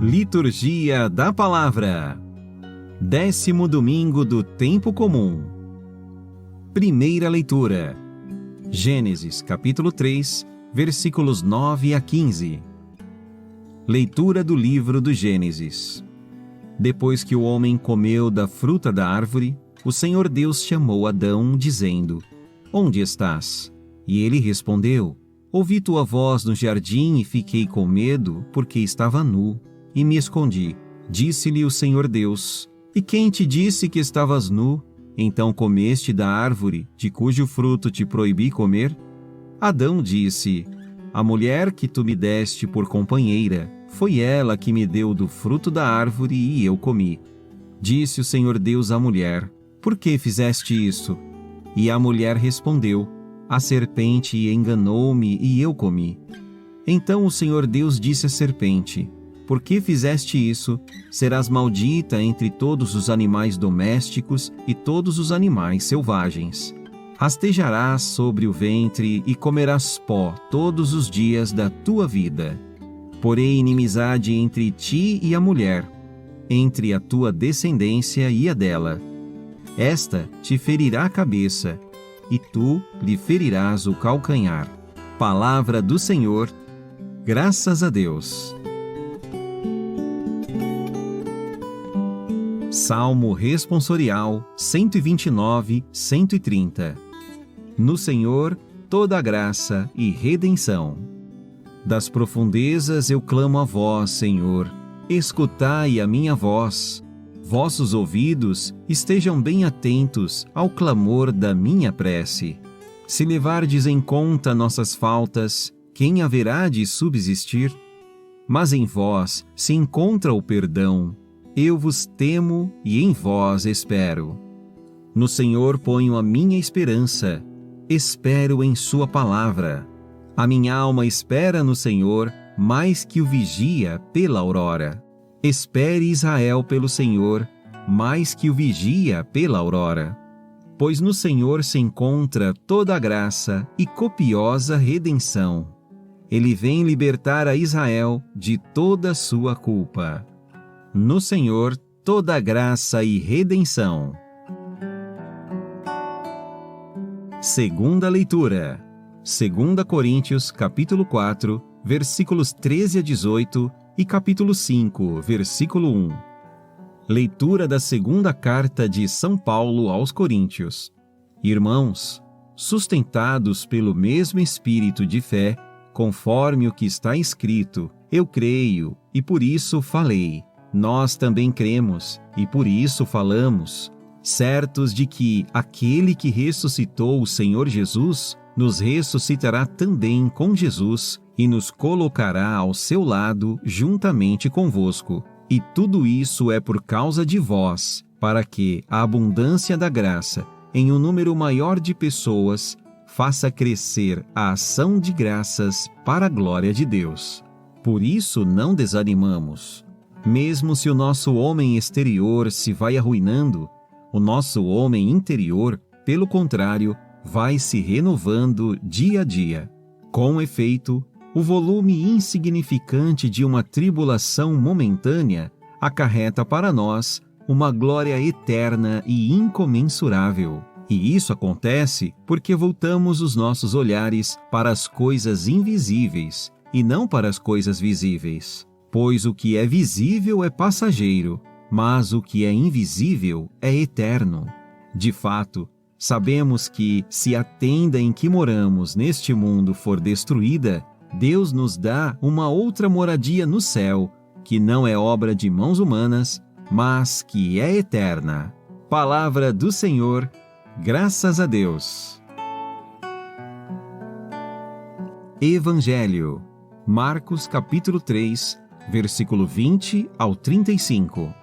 Liturgia da Palavra. 10º domingo do Tempo Comum. Primeira leitura. Gênesis, capítulo 3, versículos 9 a 15. Leitura do livro do Gênesis. Depois que o homem comeu da fruta da árvore, o Senhor Deus chamou Adão, dizendo: Onde estás? E ele respondeu: Ouvi tua voz no jardim e fiquei com medo, porque estava nu, e me escondi. Disse-lhe o Senhor Deus: E quem te disse que estavas nu? Então comeste da árvore, de cujo fruto te proibi comer? Adão disse: A mulher que tu me deste por companheira, foi ela que me deu do fruto da árvore e eu comi. Disse o Senhor Deus à mulher: Por que fizeste isso? E a mulher respondeu: A serpente enganou-me e eu comi. Então o Senhor Deus disse à serpente: Por que fizeste isso? Serás maldita entre todos os animais domésticos e todos os animais selvagens. Rastejarás sobre o ventre e comerás pó todos os dias da tua vida. Porém inimizade entre ti e a mulher, entre a tua descendência e a dela. Esta te ferirá a cabeça, e tu lhe ferirás o calcanhar. Palavra do Senhor. Graças a Deus. Salmo responsorial 129, 130. No Senhor toda a graça e redenção. Das profundezas eu clamo a vós, Senhor, escutai a minha voz. Vossos ouvidos estejam bem atentos ao clamor da minha prece. Se levardes em conta nossas faltas, quem haverá de subsistir? Mas em vós se encontra o perdão. Eu vos temo e em vós espero. No Senhor ponho a minha esperança. Espero em sua palavra. A minha alma espera no Senhor, mais que o vigia pela aurora. Espere Israel pelo Senhor, mais que o vigia pela aurora. Pois no Senhor se encontra toda a graça e copiosa redenção. Ele vem libertar a Israel de toda a sua culpa. No Senhor toda a graça e redenção. Segunda leitura. 2 Coríntios, capítulo 4, versículos 13 a 18 e capítulo 5, versículo 1. Leitura da segunda carta de São Paulo aos Coríntios. Irmãos, sustentados pelo mesmo espírito de fé, conforme o que está escrito, eu creio e por isso falei. Nós também cremos e por isso falamos, certos de que aquele que ressuscitou o Senhor Jesus nos ressuscitará também com Jesus e nos colocará ao seu lado juntamente convosco. E tudo isso é por causa de vós, para que a abundância da graça, em um número maior de pessoas, faça crescer a ação de graças para a glória de Deus. Por isso não desanimamos. Mesmo se o nosso homem exterior se vai arruinando, o nosso homem interior, pelo contrário, vai se renovando dia a dia. Com efeito, o volume insignificante de uma tribulação momentânea acarreta para nós uma glória eterna e incomensurável. E isso acontece porque voltamos os nossos olhares para as coisas invisíveis e não para as coisas visíveis. Pois o que é visível é passageiro, mas o que é invisível é eterno. De fato, sabemos que, se a tenda em que moramos neste mundo for destruída, Deus nos dá uma outra moradia no céu, que não é obra de mãos humanas, mas que é eterna. Palavra do Senhor, graças a Deus. Evangelho. Marcos capítulo 3, versículo 20 ao 35.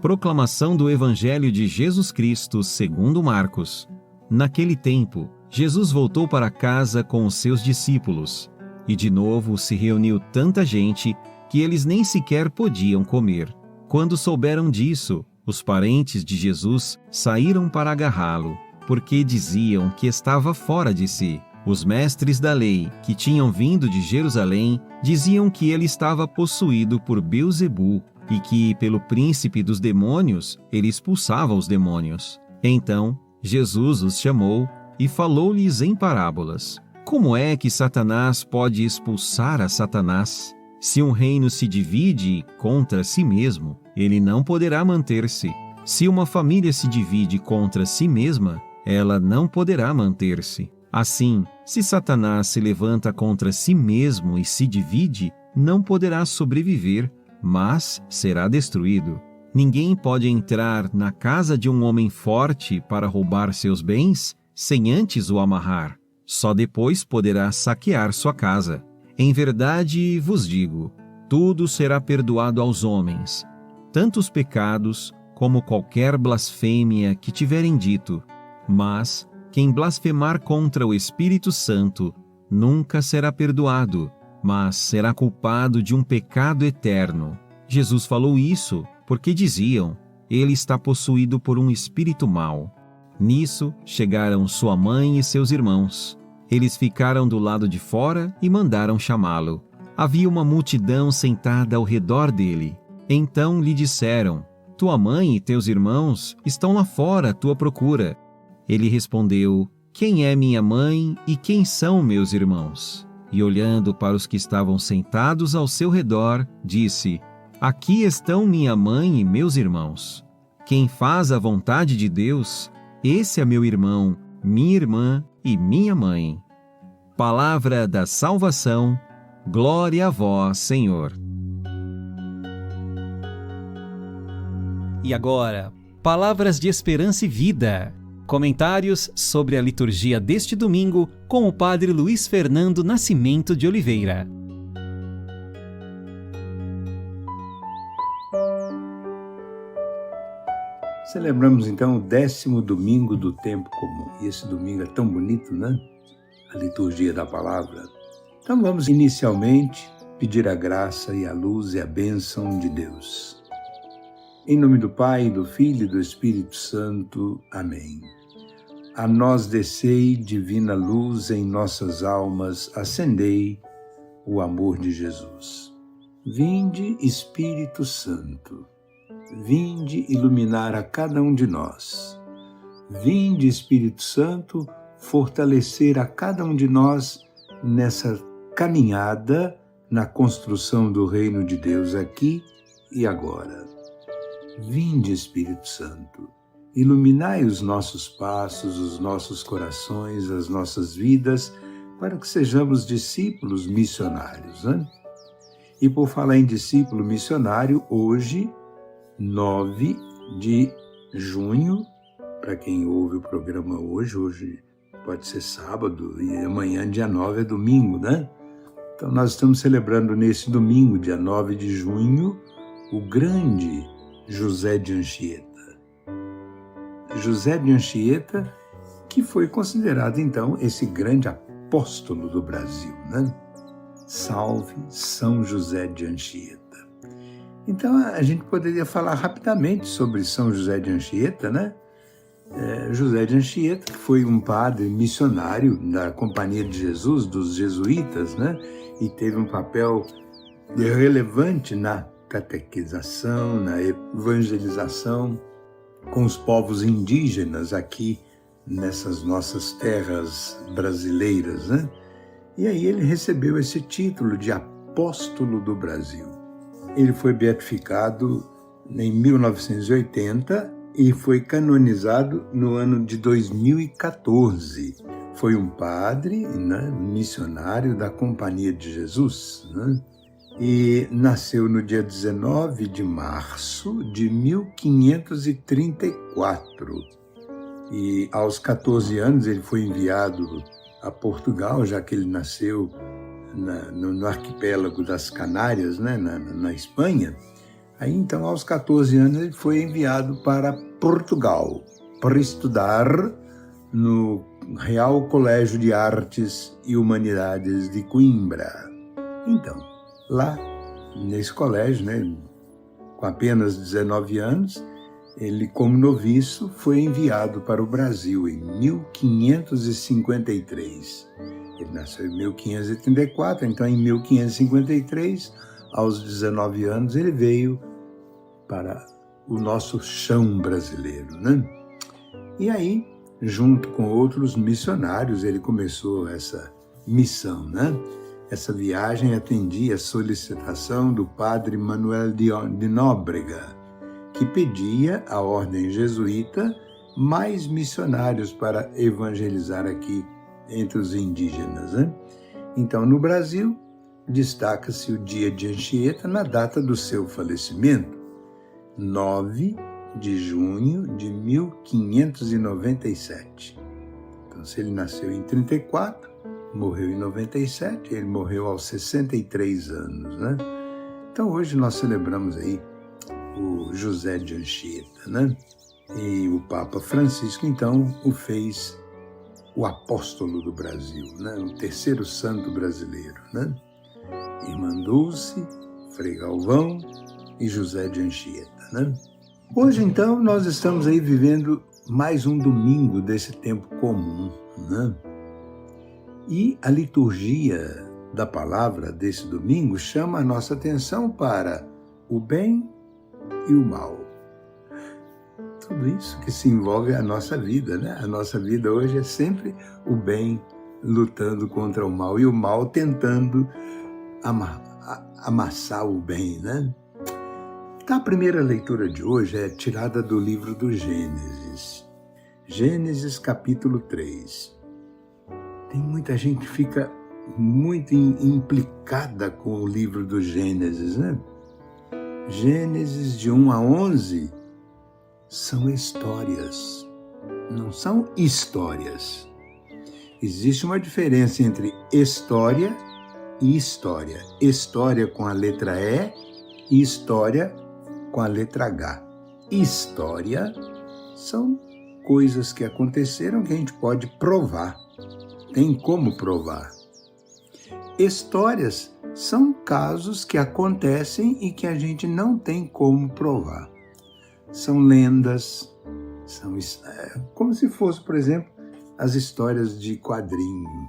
Proclamação do Evangelho de Jesus Cristo segundo Marcos. Naquele tempo, Jesus voltou para casa com os seus discípulos, e de novo se reuniu tanta gente que eles nem sequer podiam comer. Quando souberam disso, os parentes de Jesus saíram para agarrá-lo, porque diziam que estava fora de si. Os mestres da lei, que tinham vindo de Jerusalém, diziam que ele estava possuído por Beelzebu e que, pelo príncipe dos demônios, ele expulsava os demônios. Então, Jesus os chamou e falou-lhes em parábolas. Como é que Satanás pode expulsar a Satanás? Se um reino se divide contra si mesmo, ele não poderá manter-se. Se uma família se divide contra si mesma, ela não poderá manter-se. Assim, se Satanás se levanta contra si mesmo e se divide, não poderá sobreviver, mas será destruído. Ninguém pode entrar na casa de um homem forte para roubar seus bens sem antes o amarrar. Só depois poderá saquear sua casa. Em verdade vos digo, tudo será perdoado aos homens, tanto os pecados como qualquer blasfêmia que tiverem dito. Mas quem blasfemar contra o Espírito Santo nunca será perdoado, mas será culpado de um pecado eterno. Jesus falou isso porque diziam, ele está possuído por um espírito mau. Nisso chegaram sua mãe e seus irmãos. Eles ficaram do lado de fora e mandaram chamá-lo. Havia uma multidão sentada ao redor dele. Então lhe disseram, tua mãe e teus irmãos estão lá fora à tua procura. Ele respondeu, quem é minha mãe e quem são meus irmãos? E olhando para os que estavam sentados ao seu redor, disse, aqui estão minha mãe e meus irmãos. Quem faz a vontade de Deus, esse é meu irmão, minha irmã e minha mãe. Palavra da salvação, glória a vós, Senhor. E agora, palavras de esperança e vida. Comentários sobre a liturgia deste domingo com o Padre Luiz Fernando Nascimento de Oliveira. Celebramos então o 10º domingo do tempo comum. E esse domingo é tão bonito, né? A liturgia da palavra. Então vamos inicialmente pedir a graça e a luz e a bênção de Deus. Em nome do Pai, do Filho e do Espírito Santo. Amém. A nós descei, divina luz, em nossas almas acendei o amor de Jesus. Vinde, Espírito Santo. Vinde iluminar a cada um de nós. Vinde, Espírito Santo, fortalecer a cada um de nós nessa caminhada na construção do reino de Deus aqui e agora. Vinde, Espírito Santo, iluminai os nossos passos, os nossos corações, as nossas vidas, para que sejamos discípulos missionários, né? E por falar em discípulo missionário, hoje, 9 de junho, para quem ouve o programa hoje pode ser sábado e amanhã, dia 9, é domingo, né? Então nós estamos celebrando nesse domingo, dia 9 de junho, o grande José de Anchieta. José de Anchieta, que foi considerado então esse grande apóstolo do Brasil, né? Salve São José de Anchieta. Então a gente poderia falar rapidamente sobre São José de Anchieta, né? José de Anchieta, que foi um padre missionário da Companhia de Jesus, dos jesuítas, né? E teve um papel relevante na catequização, na evangelização com os povos indígenas aqui nessas nossas terras brasileiras, né? E aí ele recebeu esse título de apóstolo do Brasil. Ele foi beatificado em 1980 e foi canonizado no ano de 2014. Foi um padre, né, missionário da Companhia de Jesus, né? E nasceu no dia 19 de março de 1534. E aos 14 anos ele foi enviado a Portugal, já que ele nasceu no arquipélago das Canárias, né, na Espanha. Aí então, aos 14 anos, ele foi enviado para Portugal para estudar no Real Colégio de Artes e Humanidades de Coimbra. Então, lá, nesse colégio, né, com apenas 19 anos, ele, como noviço, foi enviado para o Brasil em 1553. Ele nasceu em 1534, então em 1553, aos 19 anos, ele veio para o nosso chão brasileiro, né? E aí, junto com outros missionários, ele começou essa missão, né? Essa viagem atendia a solicitação do padre Manuel de Nóbrega, que pedia à ordem jesuíta mais missionários para evangelizar aqui entre os indígenas, né? Então, no Brasil, destaca-se o dia de Anchieta na data do seu falecimento, 9 de junho de 1597. Então, se ele nasceu em 34, morreu em 97, ele morreu aos 63 anos, né? Então, hoje nós celebramos aí o José de Anchieta, né? E o Papa Francisco, então, o fez o apóstolo do Brasil, né? O terceiro santo brasileiro, né? Irmã Dulce, Frei Galvão e José de Anchieta, né? Hoje, então, nós estamos aí vivendo mais um domingo desse tempo comum, né? E a liturgia da palavra desse domingo chama a nossa atenção para o bem e o mal. Tudo isso que se envolve a nossa vida, né? A nossa vida hoje é sempre o bem lutando contra o mal e o mal tentando amassar o bem, né? Então, a primeira leitura de hoje é tirada do livro do Gênesis. Gênesis capítulo 3. Tem muita gente que fica muito implicada com o livro do Gênesis, né? Gênesis de 1 a 11 são histórias, não são histórias. Existe uma diferença entre história e história. História com a letra E e história com a letra H. História são coisas que aconteceram que a gente pode provar. Tem como provar. Histórias são casos que acontecem e que a gente não tem como provar. São lendas, são como se fosse, por exemplo, as histórias de quadrinho.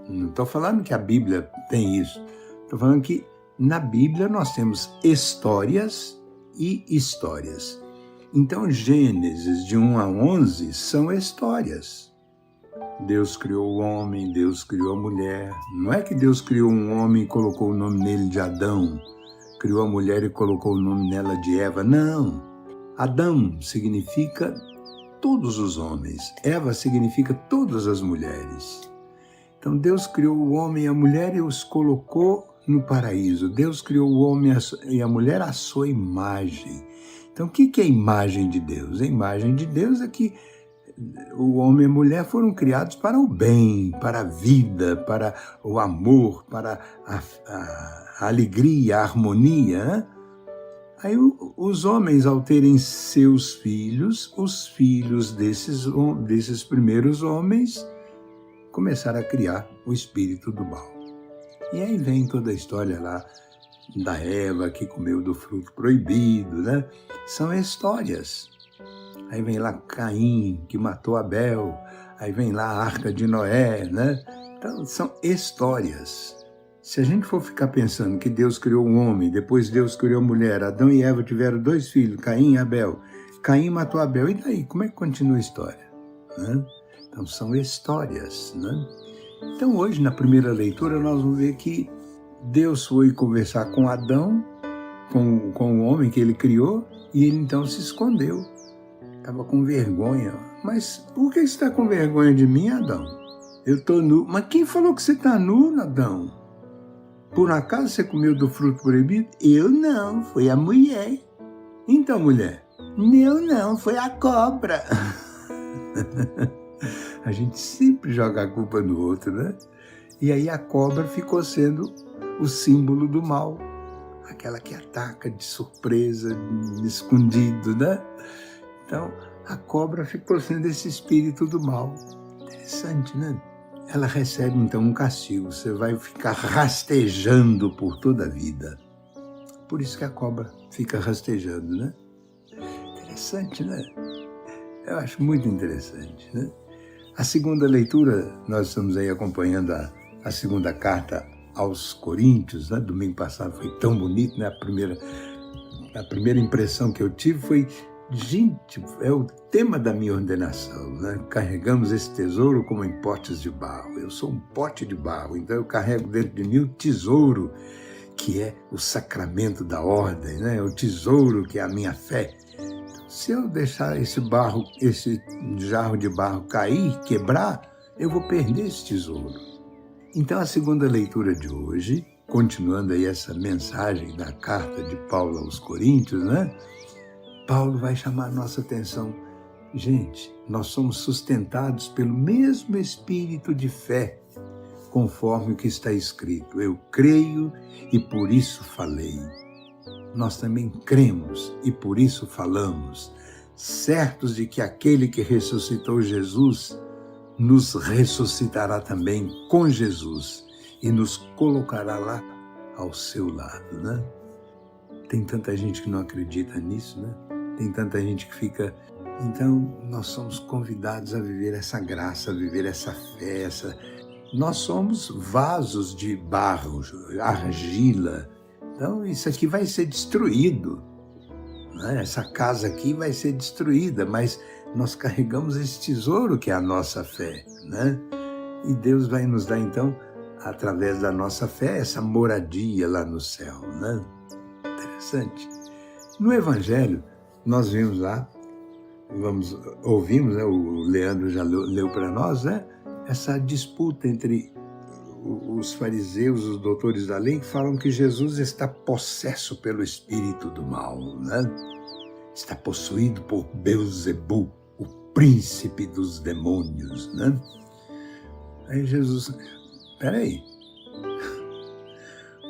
Não estou falando que a Bíblia tem isso. Estou falando que na Bíblia nós temos histórias e histórias. Então, Gênesis de 1 a 11 são histórias. Deus criou o homem, Deus criou a mulher. Não é que Deus criou um homem e colocou o nome nele de Adão, criou a mulher e colocou o nome nela de Eva. Não. Adão significa todos os homens. Eva significa todas as mulheres. Então, Deus criou o homem e a mulher e os colocou no paraíso. Deus criou o homem e a mulher à sua imagem. Então, o que é a imagem de Deus? A imagem de Deus é que o homem e a mulher foram criados para o bem, para a vida, para o amor, para a alegria, a harmonia, né? Aí os homens, ao terem seus filhos, os filhos desses primeiros homens começaram a criar o espírito do mal. E aí vem toda a história lá da Eva que comeu do fruto proibido, né? São histórias. Aí vem lá Caim, que matou Abel. Aí vem lá a Arca de Noé, né? Então, são histórias. Se a gente for ficar pensando que Deus criou um homem, depois Deus criou a mulher, Adão e Eva tiveram 2 filhos, Caim e Abel. Caim matou Abel. E daí? Como é que continua a história? Né? Então, são histórias, né? Então, hoje, na primeira leitura, nós vamos ver que Deus foi conversar com Adão, com o homem que ele criou, e ele então se escondeu. Estava com vergonha. Mas por que você está com vergonha de mim, Adão? Eu estou nu. Mas quem falou que você está nu, Adão? Por acaso você comeu do fruto proibido? Eu não, foi a mulher. Então, mulher? Eu não, foi a cobra. A gente sempre joga a culpa no outro, né? E aí a cobra ficou sendo o símbolo do mal. Aquela que ataca de surpresa, escondido, né? Então, a cobra ficou sendo esse espírito do mal. Interessante, né? Ela recebe, então, um castigo. Você vai ficar rastejando por toda a vida. Por isso que a cobra fica rastejando, né? Interessante, né? Eu acho muito interessante, né? A segunda leitura, nós estamos aí acompanhando a segunda carta aos Coríntios, né? Domingo passado foi tão bonito, né? A primeira impressão que eu tive foi, gente, é o tema da minha ordenação, né? Carregamos esse tesouro como em potes de barro. Eu sou um pote de barro, então eu carrego dentro de mim o tesouro, que é o sacramento da ordem, né? O tesouro que é a minha fé. Se eu deixar esse jarro de barro cair, quebrar, eu vou perder esse tesouro. Então, a segunda leitura de hoje, continuando aí essa mensagem da carta de Paulo aos Coríntios, né? Paulo vai chamar a nossa atenção. Gente, nós somos sustentados pelo mesmo espírito de fé, conforme o que está escrito. Eu creio e por isso falei. Nós também cremos e por isso falamos, certos de que aquele que ressuscitou Jesus nos ressuscitará também com Jesus e nos colocará lá ao seu lado, né? Tem tanta gente que não acredita nisso, né? Tem tanta gente que fica... Então, nós somos convidados a viver essa graça, a viver essa fé, Nós somos vasos de barro, argila. Então, isso aqui vai ser destruído, né? Essa casa aqui vai ser destruída, mas nós carregamos esse tesouro que é a nossa fé, né? E Deus vai nos dar, então, através da nossa fé, essa moradia lá no céu, né? Interessante. No Evangelho, nós vimos lá, ouvimos, né? O Leandro já leu para nós, né? Essa disputa entre os fariseus, os doutores da lei, que falam que Jesus está possesso pelo espírito do mal, né? Está possuído por Beelzebul, o príncipe dos demônios, né? Aí Jesus, peraí,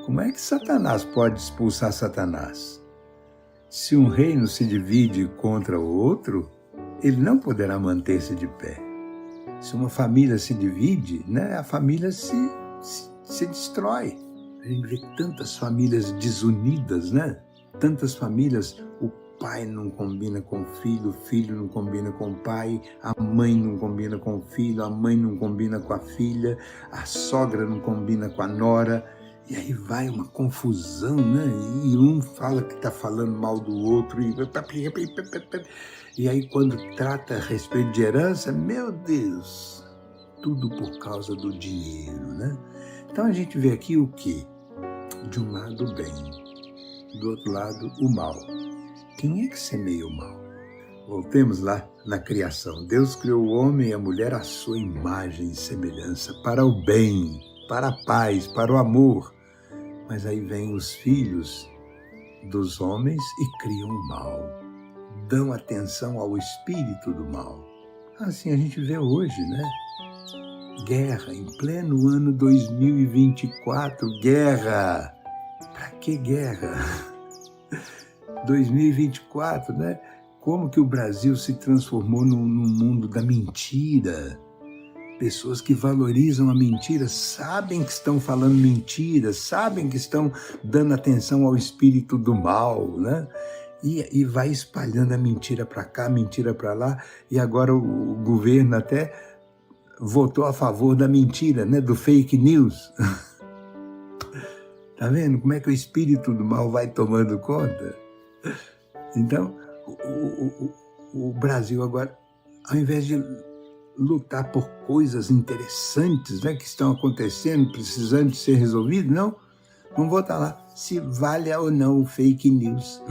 como é que Satanás pode expulsar Satanás? Se um reino se divide contra o outro, ele não poderá manter-se de pé. Se uma família se divide, né, a família se destrói. A gente vê tantas famílias desunidas, né? Tantas famílias, o pai não combina com o filho não combina com o pai, a mãe não combina com o filho, a mãe não combina com a filha, a sogra não combina com a nora. E aí vai uma confusão, né? E um fala que está falando mal do outro. E aí quando trata a respeito de herança, meu Deus, tudo por causa do dinheiro, né? Então a gente vê aqui o quê? De um lado o bem, do outro lado o mal. Quem é que semeia o mal? Voltemos lá na criação. Deus criou o homem e a mulher à sua imagem e semelhança, para o bem, para a paz, para o amor. Mas aí vêm os filhos dos homens e criam o mal. Dão atenção ao espírito do mal. Assim a gente vê hoje, né? Guerra, em pleno ano 2024, guerra. Para que guerra? 2024, né? Como que o Brasil se transformou num mundo da mentira? Pessoas que valorizam a mentira, sabem que estão falando mentira, sabem que estão dando atenção ao espírito do mal, né? E vai espalhando a mentira para cá, mentira para lá, e agora o governo até votou a favor da mentira, né? Do fake news. Tá vendo como é que o espírito do mal vai tomando conta? Então, o Brasil agora, ao invés de lutar por coisas interessantes, né, que estão acontecendo, precisando de ser resolvidas, não, vamos votar lá, se vale ou não o fake news.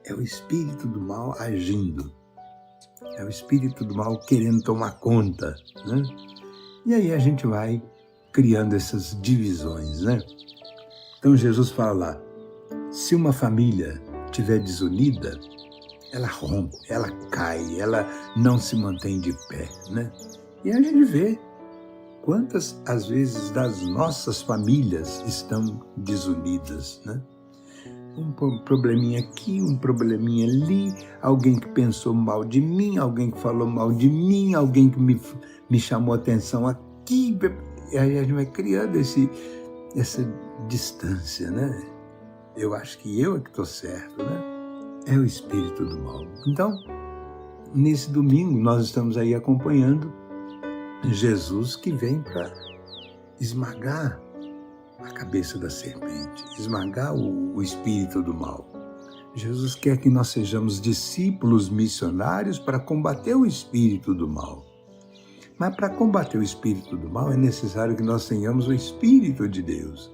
É o espírito do mal agindo. É o espírito do mal querendo tomar conta, né? E aí a gente vai criando essas divisões, né? Então Jesus fala lá, se uma família estiver desunida, ela rompe, ela cai, ela não se mantém de pé, né? E a gente vê quantas, às vezes, das nossas famílias estão desunidas, né? Um probleminha aqui, um probleminha ali, alguém que pensou mal de mim, alguém que falou mal de mim, alguém que me chamou atenção aqui. E aí a gente vai criando essa distância, né? Eu acho que eu é que estou certo, né? É o espírito do mal. Então, nesse domingo nós estamos aí acompanhando Jesus que vem para esmagar a cabeça da serpente, esmagar o espírito do mal. Jesus quer que nós sejamos discípulos missionários para combater o espírito do mal. Mas para combater o espírito do mal é necessário que nós tenhamos o Espírito de Deus.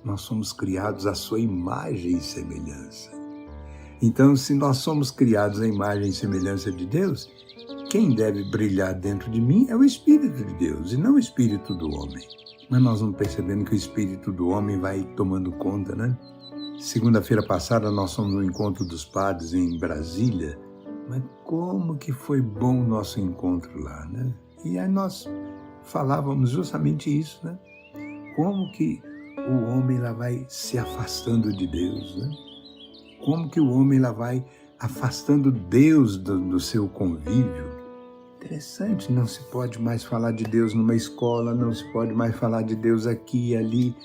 Nós somos criados à sua imagem e semelhança. Então, se nós somos criados à imagem e semelhança de Deus, quem deve brilhar dentro de mim é o Espírito de Deus e não o Espírito do homem. Mas nós vamos percebendo que o Espírito do homem vai tomando conta, né? Segunda-feira passada nós fomos no encontro dos padres em Brasília, mas como que foi bom o nosso encontro lá, né? E aí nós falávamos justamente isso, né? Como que o homem lá vai se afastando de Deus, né? Como que o homem lá vai afastando Deus do seu convívio. Interessante, não se pode mais falar de Deus numa escola, não se pode mais falar de Deus aqui e ali.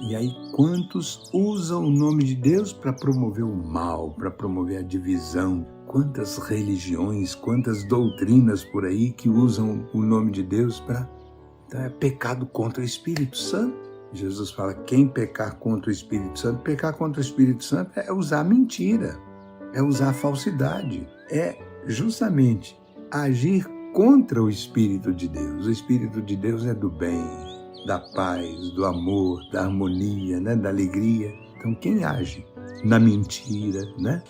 E aí, quantos usam o nome de Deus para promover o mal, para promover a divisão? Quantas religiões, quantas doutrinas por aí que usam o nome de Deus para... Então é pecado contra o Espírito Santo. Jesus fala, quem pecar contra o Espírito Santo, pecar contra o Espírito Santo é usar mentira, é usar falsidade, é justamente agir contra o Espírito de Deus. O Espírito de Deus é do bem, da paz, do amor, da harmonia, né? Da alegria. Então, quem age na mentira, né?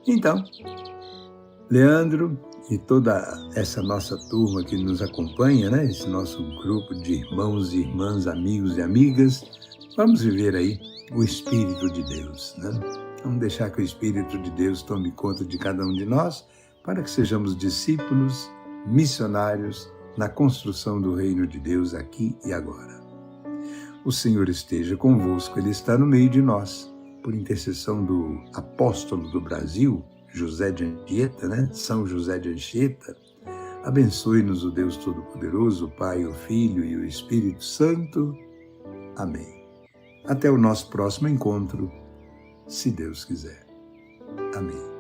Então, Leandro e toda essa nossa turma que nos acompanha, né? Esse nosso grupo de irmãos e irmãs, amigos e amigas, vamos viver aí o Espírito de Deus, né? Vamos deixar que o Espírito de Deus tome conta de cada um de nós para que sejamos discípulos, missionários na construção do reino de Deus aqui e agora. O Senhor esteja convosco, Ele está no meio de nós. Por intercessão do apóstolo do Brasil, José de Anchieta, né? São José de Anchieta, abençoe-nos o Deus Todo-Poderoso, o Pai, o Filho e o Espírito Santo. Amém. Até o nosso próximo encontro, se Deus quiser. Amém.